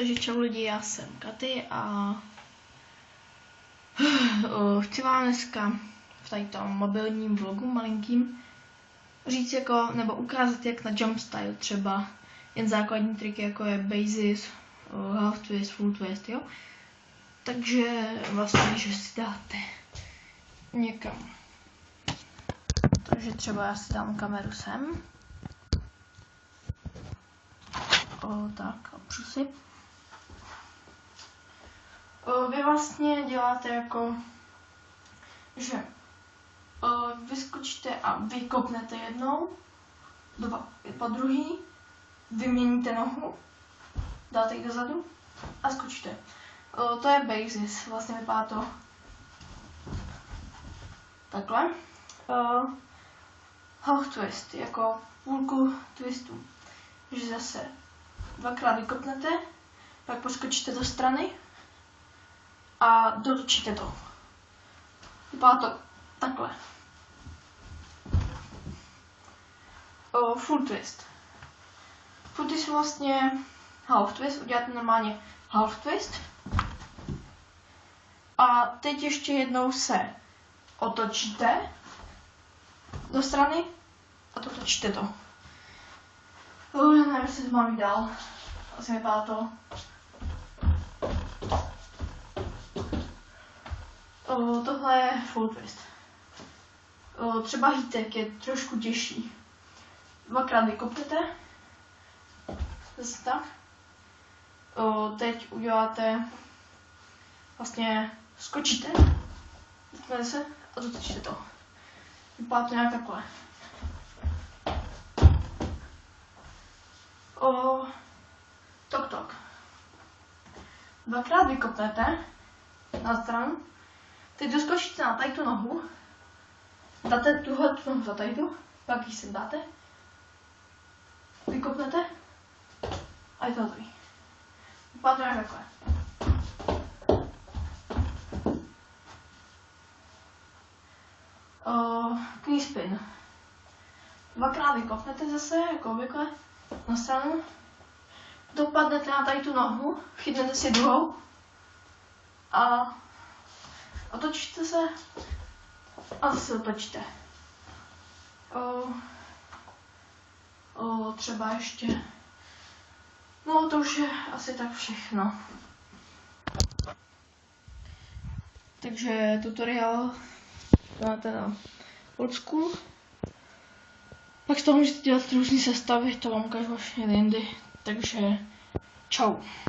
Takže čau lidi, já jsem Katy a chci vám dneska v tady tom mobilním vlogu malinkým říct nebo ukázat jak na jump style třeba jen základní triky jako je basis, half twist, full twist, jo. Takže vlastně, že si dáte někam. Takže třeba já si dám kameru sem. Tak, opřu si. Vy vlastně děláte jako, že vyskočíte a vykopnete jednou, po druhý, vyměníte nohu, dáte ji dozadu a skočíte. To je basis, vlastně vypadá to takhle. Half twist, jako půlku twistu, že zase dvakrát vykopnete, pak poskočíte do strany a dotočíte to. Vypadá to takhle. Full twist. Full twist je vlastně half twist, uděláte normálně half twist. A teď ještě jednou se otočíte do strany a dotočíte to. Já nevím, jestli to mám jít dál. Asi vypadá to. Tohle je full twist. Třeba hýtek je trošku těžší. Dvakrát vykopnete. Zase tak. Teď uděláte, vlastně skočíte, vypnete se a dotočíte to. Vypadá to nějak takhle. Tok. Dvakrát vykopnete na stranu. Teď doskočíte na tady tu nohu, dáte tuhle nohu za tady tu, pak ji sem dáte, vykopnete a je to hotový. Vypadá to nějak takhle. Knee spin. Dvakrát vykopnete zase, jako obvykle, na stranu, dopadnete na tady tu nohu, chytnete si druhou a otočíte se a zase otočíte. Třeba ještě. No to už je asi tak všechno. Takže tutoriál máte na old school. Pak z toho můžete dělat různé sestavy, to vám ukážu vlastně jindy. Takže čau.